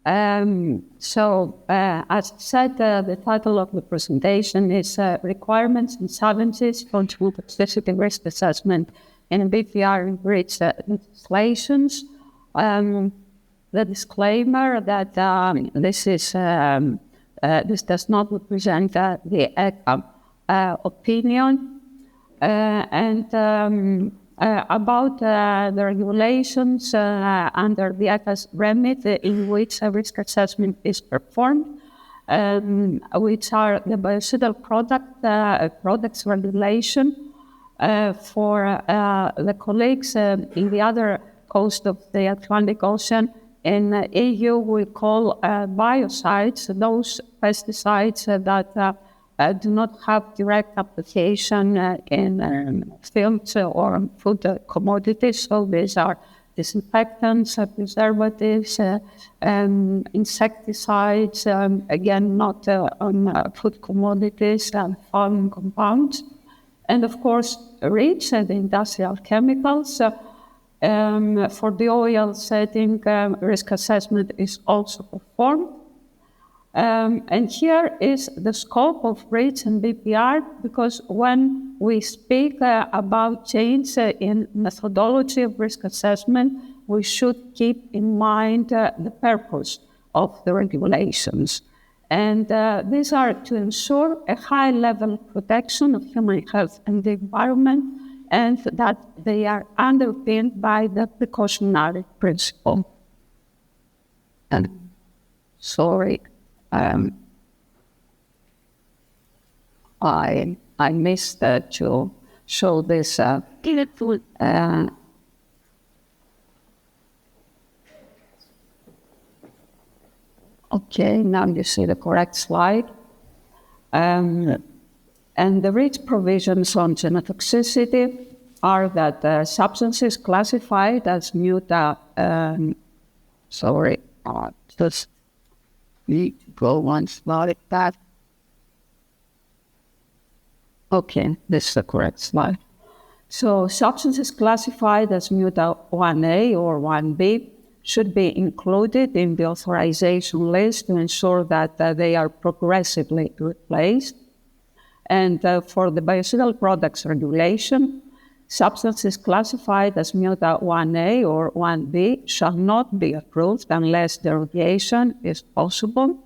As I said, the title of the presentation is Requirements and Challenges for Genotoxicity Risk Assessment in BPR and REACH legislations. The disclaimer that this does not represent the ECHA opinion, about the regulations under the ECHA's remit in which a risk assessment is performed, which are the biocidal products regulation for the colleagues in the other coast of the Atlantic Ocean. In the EU, we call biocides those pesticides that do not have direct application in fields or food commodities. So these are disinfectants, preservatives, insecticides, again, not on food commodities and farming compounds. And of course, REACH, the industrial chemicals. For the oil setting, risk assessment is also performed. And here is the scope of REACH and BPR, because when we speak about change in methodology of risk assessment, we should keep in mind the purpose of the regulations. And these are to ensure a high level of protection of human health and the environment, and that they are underpinned by the precautionary principle. And sorry, I missed to show this. Okay, now you see the correct slide. And the REACH provisions on genotoxicity are that substances classified as just need to go one slide like that. Okay, this is the correct slide. So substances classified as muta 1A or 1B should be included in the authorization list to ensure that they are progressively replaced. And for the biocidal products regulation, substances classified as muta 1A or 1B shall not be approved unless derogation is possible.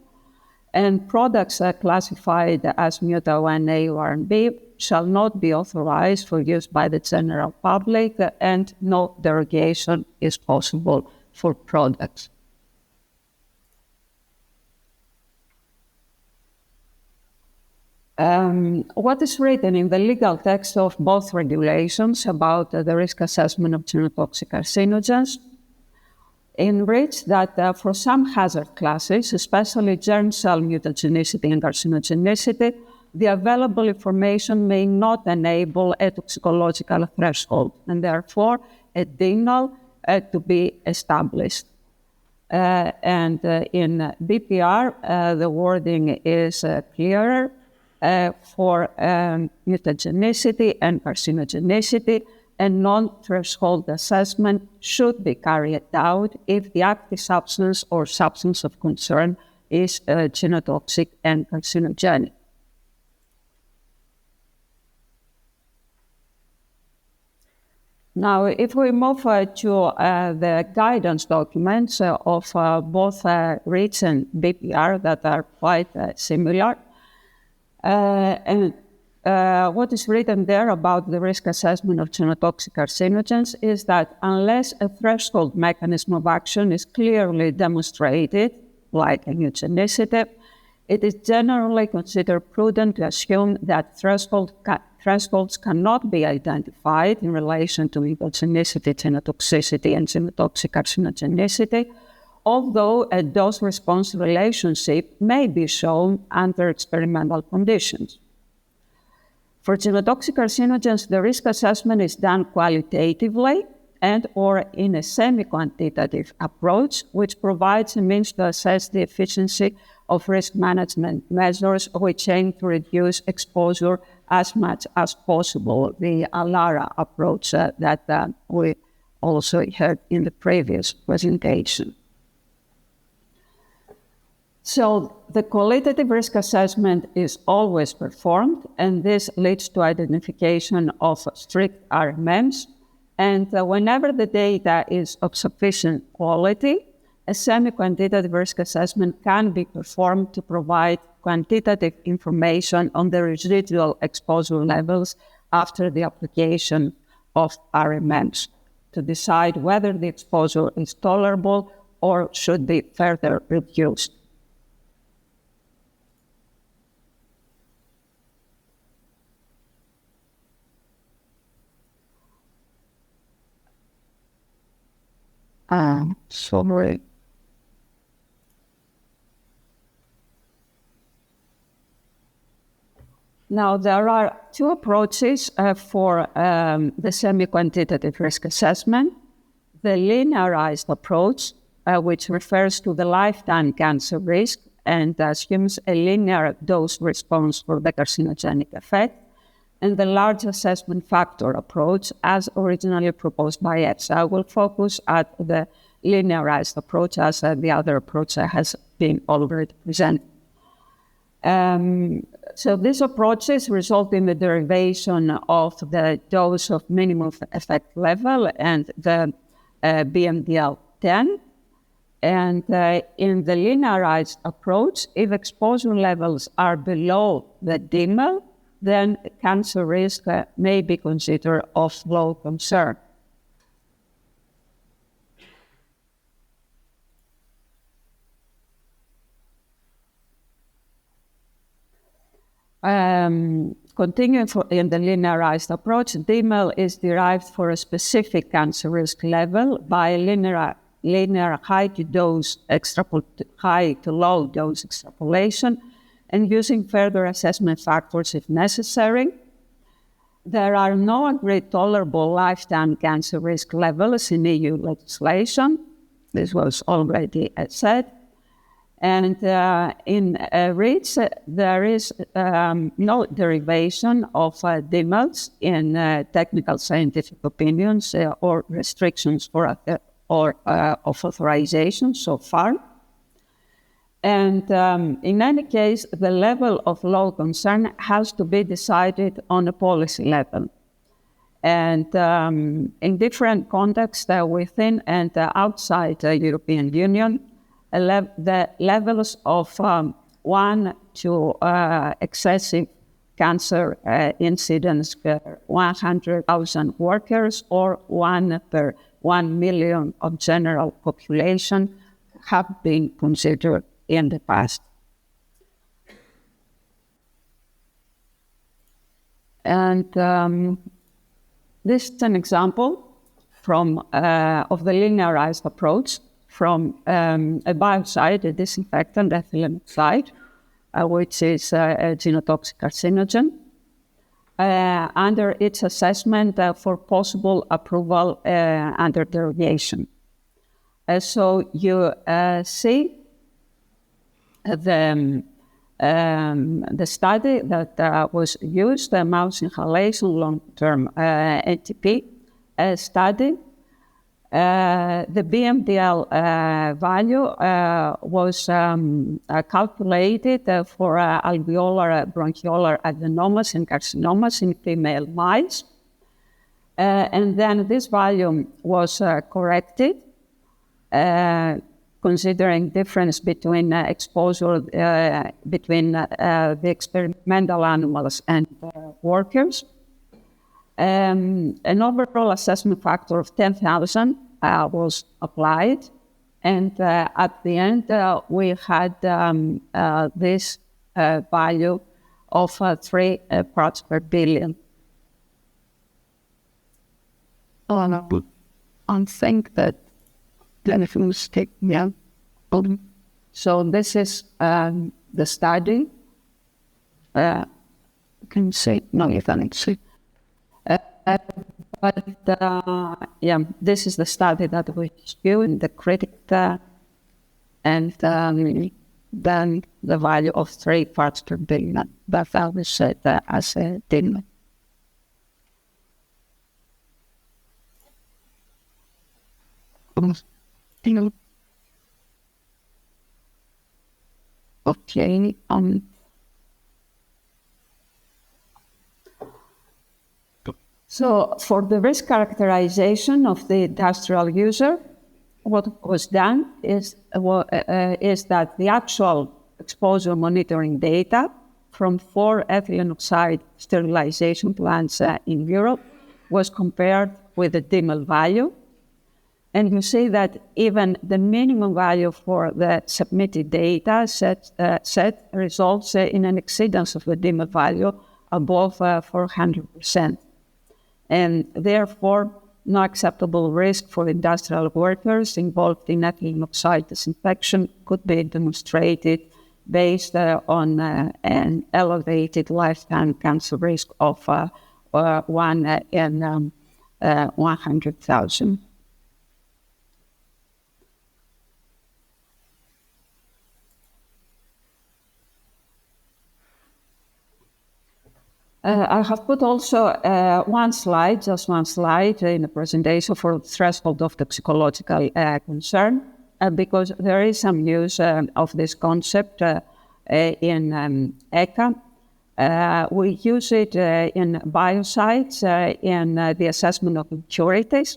And products classified as muta 1A or 1B shall not be authorized for use by the general public, and no derogation is possible for products. What is written in the legal text of both regulations about the risk assessment of genotoxic carcinogens? In REACH, that for some hazard classes, especially germ cell mutagenicity and carcinogenicity, the available information may not enable a toxicological threshold, and therefore a DINAL to be established. And in BPR, the wording is clearer. For mutagenicity and carcinogenicity, a non-threshold assessment should be carried out if the active substance or substance of concern is genotoxic and carcinogenic. Now, if we move to the guidance documents of both REACH and BPR that are quite similar, what is written there about the risk assessment of genotoxic carcinogens is that unless a threshold mechanism of action is clearly demonstrated, like immunogenicity, it is generally considered prudent to assume that thresholds cannot be identified in relation to immunogenicity, genotoxicity, and genotoxic carcinogenicity, although a dose-response relationship may be shown under experimental conditions. For genotoxic carcinogens, the risk assessment is done qualitatively and or in a semi-quantitative approach, which provides a means to assess the efficiency of risk management measures which aim to reduce exposure as much as possible, the ALARA approach that we also heard in the previous presentation. So the qualitative risk assessment is always performed, and this leads to identification of strict RMMs. And whenever the data is of sufficient quality, a semi-quantitative risk assessment can be performed to provide quantitative information on the residual exposure levels after the application of RMMs to decide whether the exposure is tolerable or should be further reduced. Sorry. Now, there are two approaches for the semi-quantitative risk assessment. The linearized approach, which refers to the lifetime cancer risk and assumes a linear dose response for the carcinogenic effect, and the large assessment factor approach as originally proposed by ECHA. I will focus at the linearized approach as the other approach has been already presented. So these approaches result in the derivation of the dose of minimum effect level and the BMDL10. And in the linearized approach, if exposure levels are below the DIML, then cancer risk may be considered of low concern. Continuing in the linearized approach, DIML is derived for a specific cancer risk level by a linear high to low dose extrapolation, and using further assessment factors if necessary. There are no agreed tolerable lifetime cancer risk levels in EU legislation. This was already said. And in REACH, there is no derivation of DIMLs in technical scientific opinions or restrictions for of authorization so far. And in any case, the level of low concern has to be decided on a policy level. And in different contexts within and outside the European Union, the levels of 1 to excessive cancer incidence per 100,000 workers or 1 per 1 million of general population have been considered in the past. And this is an example from of the linearized approach from a biocide, a disinfectant, ethylene oxide, which is a genotoxic carcinogen, under its assessment for possible approval under derogation. So you see the study that was used, the mouse inhalation long-term ATP study. The BMDL value was calculated for alveolar bronchiolar adenomas and carcinomas in female mice. And then this value was corrected, considering difference between exposure between the experimental animals and workers. An overall assessment factor of 10,000 was applied, and at the end we had this value of 3 parts per billion. I think that if you take so this is the study. Can say no, you can see. But this is the study that we do in the critic, and then the value of 3 parts per billion. That value said as a DIML. Okay. So for the risk characterization of the industrial user, what was done is that the actual exposure monitoring data from 4 ethylene oxide sterilization plants in Europe was compared with the DIML value. And you see that even the minimum value for the submitted data set results in an exceedance of the DIML value above 400%. And therefore, no acceptable risk for industrial workers involved in ethylene oxide disinfection could be demonstrated based on an elevated lifetime cancer risk of 1 in 100,000. I have put also just one slide in the presentation for the threshold of toxicological concern, because there is some use of this concept in ECHA. We use it in biocides in the assessment of impurities.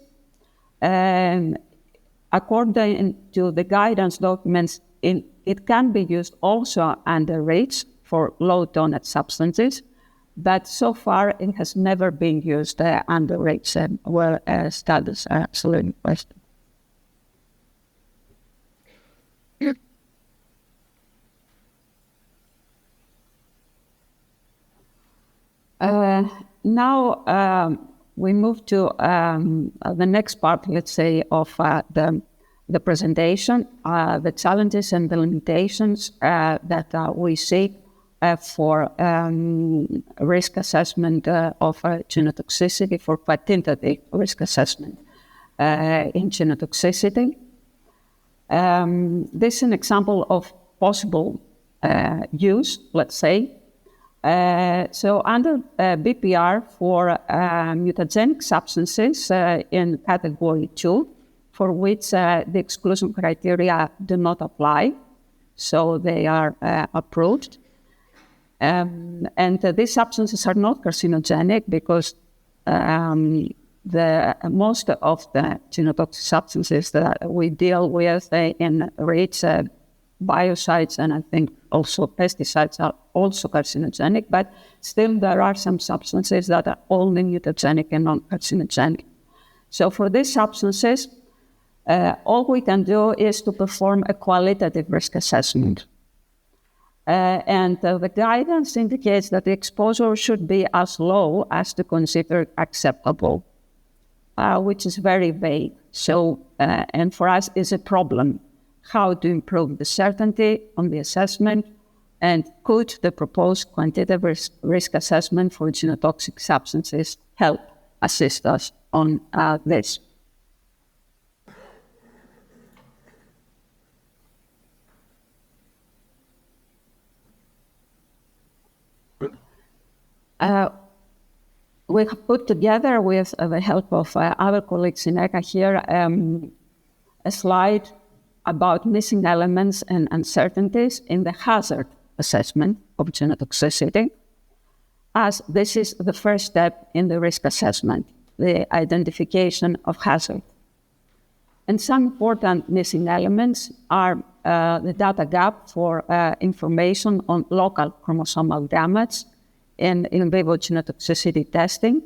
According to the guidance documents, it can be used also under REACH for low tonnage substances. But so far, it has never been used under REACH, where studies are absolutely questioned. Now we move to the next part, let's say, of the presentation, the challenges and the limitations that we see for risk assessment of genotoxicity, for quantitative risk assessment in genotoxicity. This is an example of possible use, let's say. So under BPR for mutagenic substances in category 2, for which the exclusion criteria do not apply, so they are approved. And these substances are not carcinogenic because most of the genotoxic substances that we deal with in REACH, biocides, and I think also pesticides are also carcinogenic, but still there are some substances that are only mutagenic and non-carcinogenic. So for these substances, all we can do is to perform a qualitative risk assessment. And the guidance indicates that the exposure should be as low as to consider acceptable, which is very vague. So, and for us is a problem. How to improve the certainty on the assessment, and could the proposed quantitative risk assessment for genotoxic substances help assist us on this? We have put together, with the help of other colleagues in ECHA here, a slide about missing elements and uncertainties in the hazard assessment of genotoxicity, as this is the first step in the risk assessment, the identification of hazard. And some important missing elements are the data gap for information on local chromosomal damage in vivo genotoxicity testing.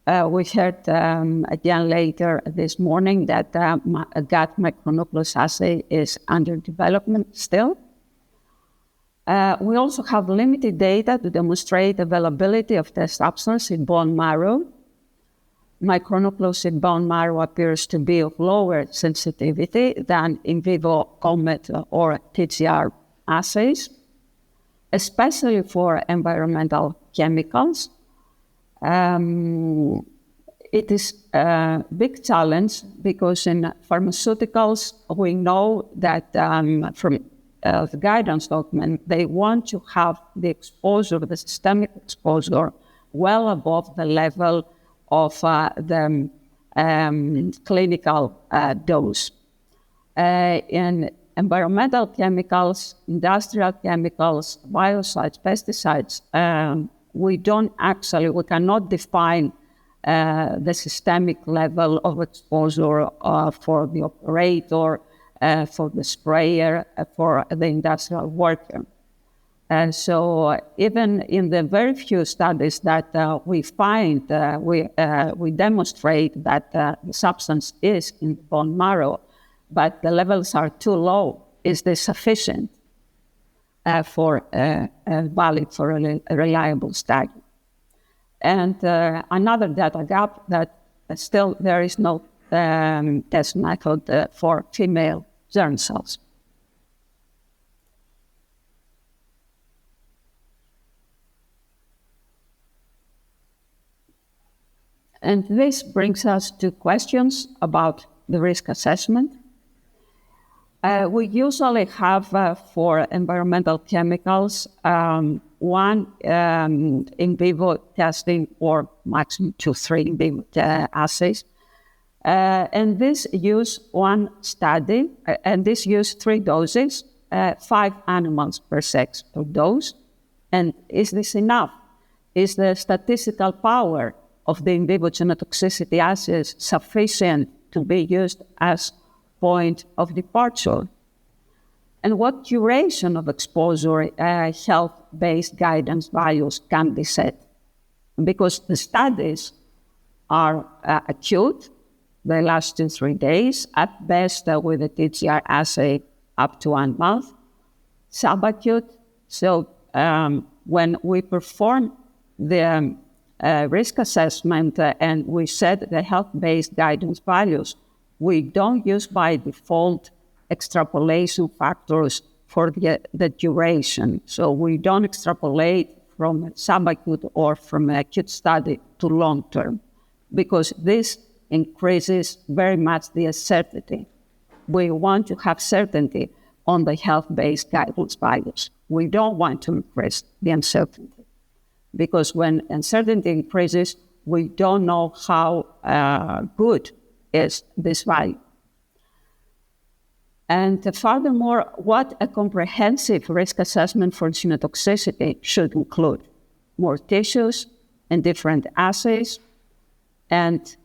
We heard again later this morning that a gut micronucleus assay is under development still. We also have limited data to demonstrate availability of the substance in bone marrow. Micronucleus in bone marrow appears to be of lower sensitivity than in vivo COMET or TGR assays, especially for environmental chemicals. It is a big challenge because in pharmaceuticals, we know that from the guidance document, they want to have the exposure, the systemic exposure, well above the level of the clinical dose. And environmental chemicals, industrial chemicals, biocides, pesticides, we cannot define the systemic level of exposure for the operator, for the sprayer, for the industrial worker. And so even in the very few studies that we find, we demonstrate that the substance is in the bone marrow, but the levels are too low. Is this sufficient for valid for a reliable study? And another data gap that still there is no test method for female germ cells. And this brings us to questions about the risk assessment. We usually have for environmental chemicals one in vivo testing or maximum 2-3 in vivo assays. And this use one study, and this use 3 doses, 5 animals per sex per dose. And is this enough? Is the statistical power of the in vivo genotoxicity assays sufficient to be used as point of departure? And what duration of exposure health-based guidance values can be set? Because the studies are acute, they last 2-3 days, at best with a TGR assay up to 1 month, subacute. So when we perform the risk assessment and we set the health-based guidance values, we don't use by default extrapolation factors for the duration. So we don't extrapolate from subacute or from an acute study to long-term, because this increases very much the uncertainty. We want to have certainty on the health-based guidance values. We don't want to increase the uncertainty, because when uncertainty increases, we don't know how good is this value. And furthermore, what a comprehensive risk assessment for genotoxicity should include: more tissues and different assays. And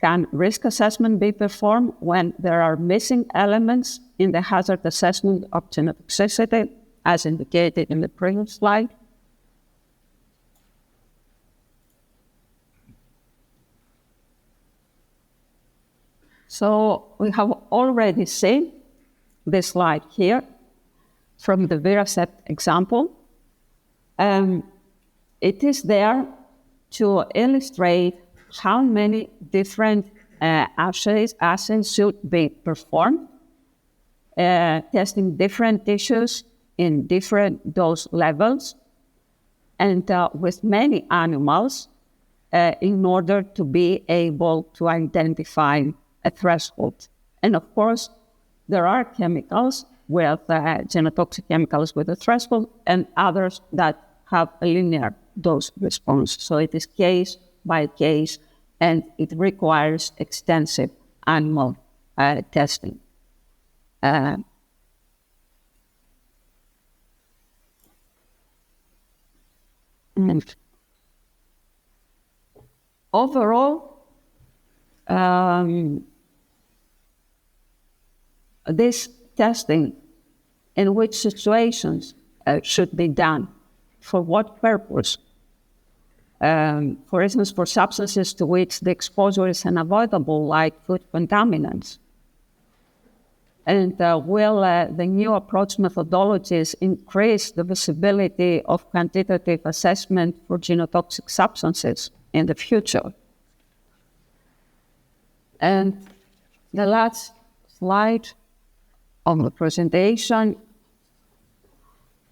can risk assessment be performed when there are missing elements in the hazard assessment of genotoxicity, as indicated in the previous slide? So we have already seen this slide here from the Viracept example. It is there to illustrate how many different assays should be performed, testing different tissues in different dose levels and with many animals in order to be able to identify a threshold. And of course, there are chemicals with genotoxic chemicals with a threshold and others that have a linear dose response. So it is case by case, and it requires extensive animal testing. And overall, this testing, in which situations should be done, for what purpose? For instance, for substances to which the exposure is unavoidable, like food contaminants. And will the new approach methodologies increase the visibility of quantitative assessment for genotoxic substances in the future? And the last slide of the presentation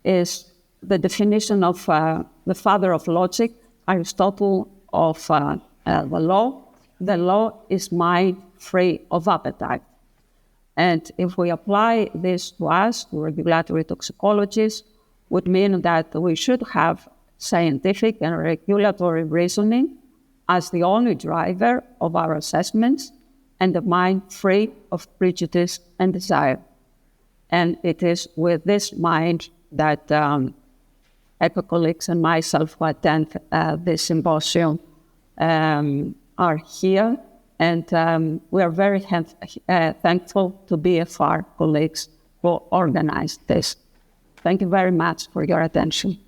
is the definition of the father of logic, Aristotle, of the law. The law is mind free of appetite. And if we apply this to us, to regulatory toxicologists, would mean that we should have scientific and regulatory reasoning as the only driver of our assessments, and the mind free of prejudice and desire. And it is with this mind that ECHA colleagues and myself who attend this symposium are here. And we are very thankful to BFR colleagues who organized this. Thank you very much for your attention.